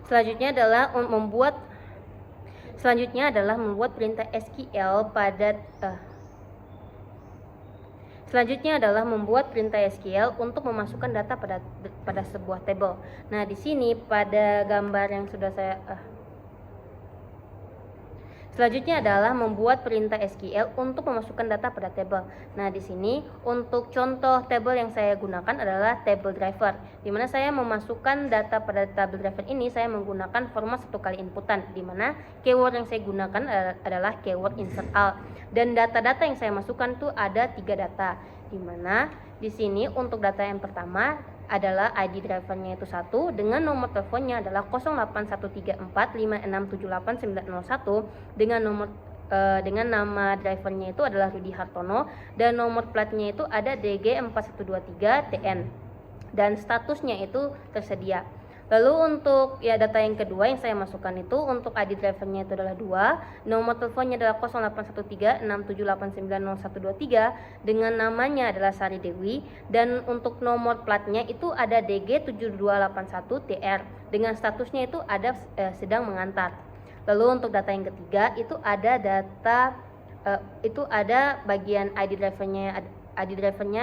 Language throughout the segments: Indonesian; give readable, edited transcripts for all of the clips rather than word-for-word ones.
Selanjutnya adalah membuat perintah SQL untuk memasukkan data pada sebuah tabel. Nah, di sini pada gambar yang sudah saya Selanjutnya adalah membuat perintah SQL untuk memasukkan data pada tabel. Nah, di sini untuk contoh tabel yang saya gunakan adalah table driver, di mana saya memasukkan data pada table driver ini saya menggunakan format satu kali inputan, di mana keyword yang saya gunakan adalah keyword insert all. Dan data-data yang saya masukkan itu ada 3 data, di mana di sini untuk data yang pertama adalah ID drivernya itu 1 dengan nomor teleponnya adalah 081345678901 dengan nama drivernya itu adalah Rudi Hartono dan nomor platnya itu ada DG4123TN dan statusnya itu tersedia. Lalu untuk data yang kedua yang saya masukkan itu untuk ID drivernya itu adalah 2, nomor teleponnya adalah 081367890123 dengan namanya adalah Sari Dewi dan untuk nomor platnya itu ada DG7281TR dengan statusnya itu ada sedang mengantar. Lalu untuk data yang ketiga itu ada bagian ID drivernya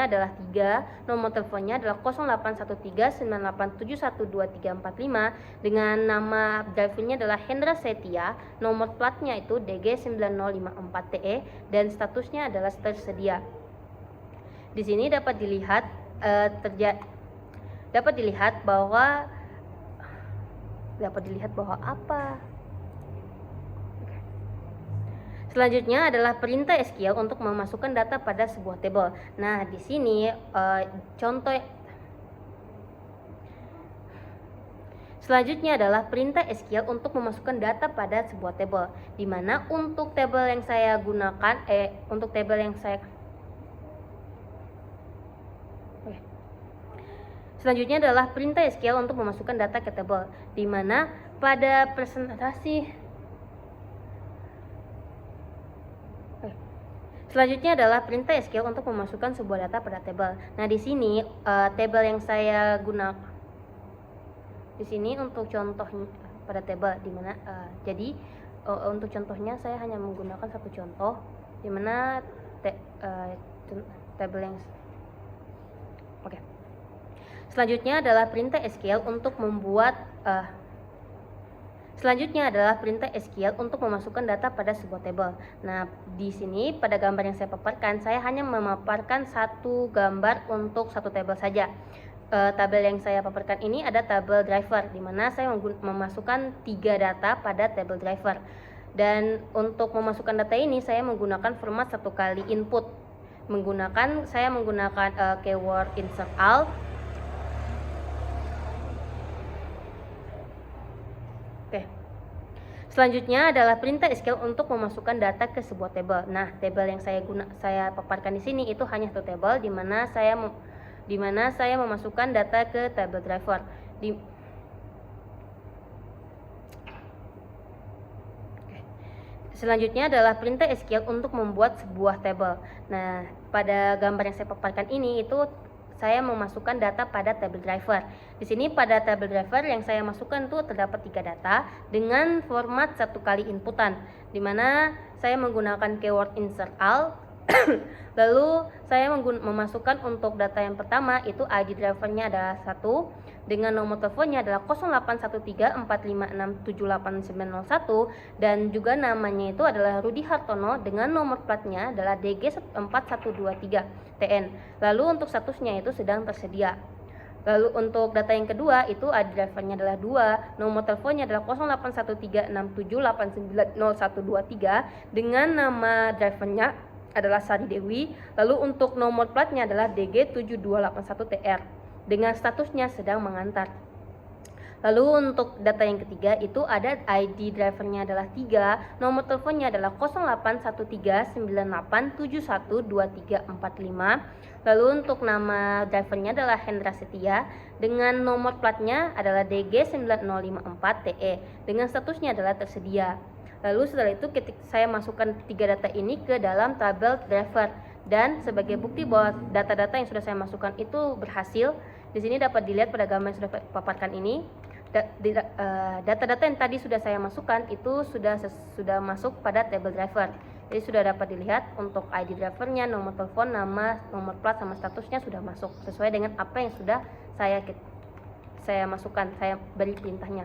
adalah 3, nomor teleponnya adalah 081398712345 dengan nama drivernya adalah Hendra Setia, nomor platnya itu DG9054TE dan statusnya adalah tersedia. Di sini dapat dilihat bahwa apa? Selanjutnya adalah perintah SQL untuk memasukkan data pada sebuah tabel. Nah, di sini Selanjutnya adalah perintah SQL untuk memasukkan data pada sebuah tabel, di mana untuk tabel yang saya gunakan Selanjutnya adalah perintah SQL untuk memasukkan data ke tabel, di mana pada Selanjutnya adalah perintah SQL untuk memasukkan sebuah data pada tabel. Nah, di sini tabel yang saya gunakan di sini untuk contohnya pada tabel, di mana untuk contohnya saya hanya menggunakan satu contoh, di mana tabel yang Selanjutnya adalah perintah SQL untuk memasukkan data pada sebuah tabel. Nah, di sini pada gambar yang saya paparkan, saya hanya memaparkan satu gambar untuk satu tabel saja. Tabel yang saya paparkan ini ada tabel driver, di mana saya memasukkan 3 data pada tabel driver. Dan untuk memasukkan data ini saya menggunakan format satu kali input. Saya menggunakan keyword insert all. Selanjutnya adalah perintah SQL untuk memasukkan data ke sebuah tabel. Nah, tabel yang saya paparkan di sini itu hanya satu tabel, di mana saya memasukkan data ke tabel driver. Selanjutnya adalah perintah SQL untuk membuat sebuah tabel. Nah, pada gambar yang saya paparkan ini itu saya memasukkan data pada table driver. Di sini pada table driver yang saya masukkan itu terdapat 3 data dengan format satu kali inputan, di mana saya menggunakan keyword insert all. Lalu saya memasukkan untuk data yang pertama itu ID drivernya adalah 1 dengan nomor teleponnya adalah 081345678901 dan juga namanya itu adalah Rudi Hartono dengan nomor platnya adalah DG4123TN. Lalu untuk statusnya itu sedang tersedia. Lalu untuk data yang kedua itu ID drivernya adalah 2, nomor teleponnya adalah 081367890123 dengan nama drivernya adalah Sari Dewi. Lalu untuk nomor platnya adalah DG7281TR dengan statusnya sedang mengantar. Lalu untuk data yang ketiga itu ada ID drivernya adalah 3, nomor teleponnya adalah 081398712345. Lalu untuk nama drivernya adalah Hendra Setia dengan nomor platnya adalah DG9054TE dengan statusnya adalah tersedia. Lalu setelah itu saya masukkan 3 data ini ke dalam tabel driver dan sebagai bukti bahwa data-data yang sudah saya masukkan itu berhasil, di sini dapat dilihat pada gambar yang sudah paparkan ini. data-data yang tadi sudah saya masukkan itu sudah masuk pada table driver. Jadi sudah dapat dilihat untuk ID drivernya, nomor telepon, nama, nomor plat sama statusnya sudah masuk sesuai dengan apa yang sudah saya masukkan, saya beri perintahnya.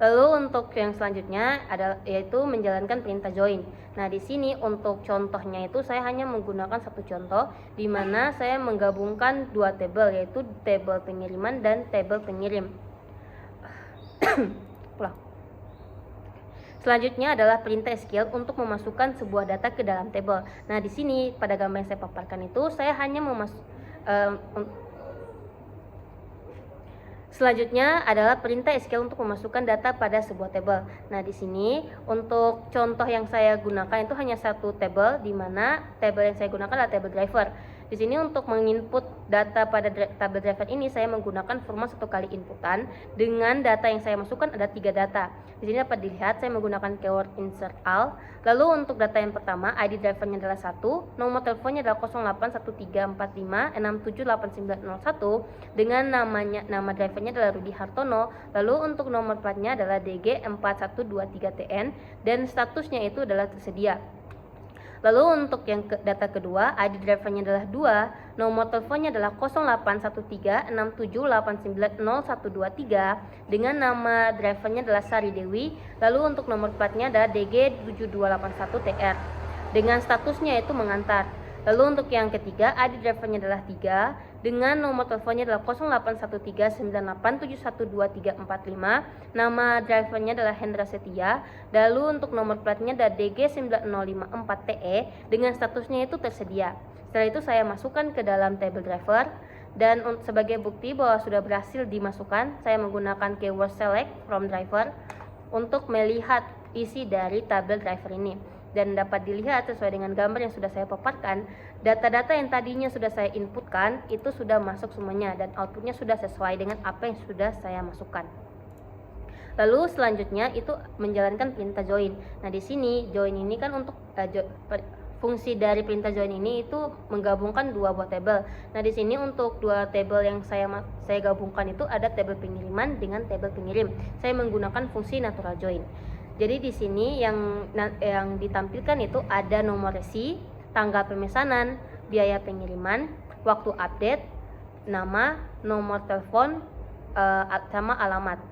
Lalu untuk yang selanjutnya adalah yaitu menjalankan perintah join. Nah, di sini untuk contohnya itu saya hanya menggunakan satu contoh di mana saya menggabungkan dua tabel, yaitu tabel pengiriman dan tabel pengirim. Selanjutnya adalah perintah SQL untuk memasukkan sebuah data ke dalam tabel. Nah, di sini pada gambar yang saya paparkan itu saya hanya selanjutnya adalah perintah SQL untuk memasukkan data pada sebuah tabel. Nah, di sini untuk contoh yang saya gunakan itu hanya satu tabel, di mana tabel yang saya gunakan adalah tabel driver. Di sini untuk menginput data pada tabel driver ini saya menggunakan format satu kali inputan dengan data yang saya masukkan ada 3 data. Di sini dapat dilihat saya menggunakan keyword insert all. Lalu untuk data yang pertama ID drivernya adalah 1, nomor teleponnya adalah 081345678901 dengan nama drivernya adalah Rudi Hartono. Lalu untuk nomor platnya adalah DG4123TN dan statusnya itu adalah tersedia. Lalu untuk yang data kedua, ID drivernya adalah 2, nomor teleponnya adalah 081367890123 dengan nama drivernya adalah Sari Dewi. Lalu untuk nomor platnya adalah DG7281TR dengan statusnya itu mengantar. Lalu untuk yang ketiga, ID drivernya adalah 3 dengan nomor teleponnya adalah 081398712345. Nama drivernya adalah Hendra Setia. Lalu untuk nomor platnya adalah DG9054TE dengan statusnya itu tersedia. Setelah itu saya masukkan ke dalam table driver dan sebagai bukti bahwa sudah berhasil dimasukkan, saya menggunakan keyword select from driver untuk melihat isi dari tabel driver ini. Dan dapat dilihat sesuai dengan gambar yang sudah saya paparkan, data-data yang tadinya sudah saya inputkan itu sudah masuk semuanya dan outputnya sudah sesuai dengan apa yang sudah saya masukkan. Lalu selanjutnya itu menjalankan perintah join. Nah, di sini join ini kan untuk fungsi dari perintah join ini itu menggabungkan dua buah tabel. Nah, di sini untuk dua tabel yang saya gabungkan itu ada tabel pengiriman dengan tabel pengirim. Saya menggunakan fungsi natural join. Jadi di sini yang ditampilkan itu ada nomor resi, tanggal pemesanan, biaya pengiriman, waktu update, nama, nomor telepon, sama alamat.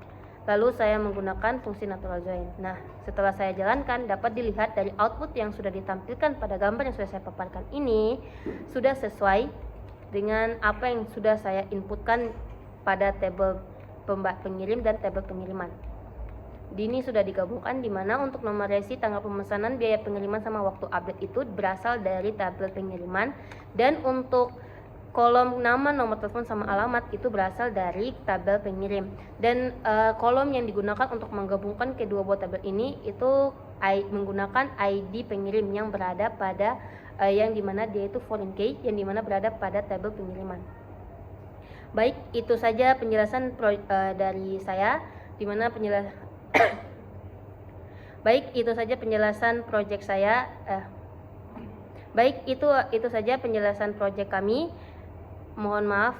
Lalu saya menggunakan fungsi natural join. Nah, setelah saya jalankan dapat dilihat dari output yang sudah ditampilkan pada gambar yang sudah saya paparkan ini sudah sesuai dengan apa yang sudah saya inputkan pada tabel pengirim dan tabel pengiriman. Ini sudah digabungkan di mana untuk nomor resi, tanggal pemesanan, biaya pengiriman sama waktu update itu berasal dari tabel pengiriman dan untuk kolom nama, nomor telepon sama alamat itu berasal dari tabel pengirim. Dan kolom yang digunakan untuk menggabungkan kedua buah tabel ini itu menggunakan ID pengirim yang berada pada yang dimana dia itu foreign key yang dimana berada pada tabel pengiriman. Baik, itu saja penjelasan dari saya dimana Baik, itu saja penjelasan proyek saya. Baik, itu saja penjelasan proyek kami. Mohon maaf.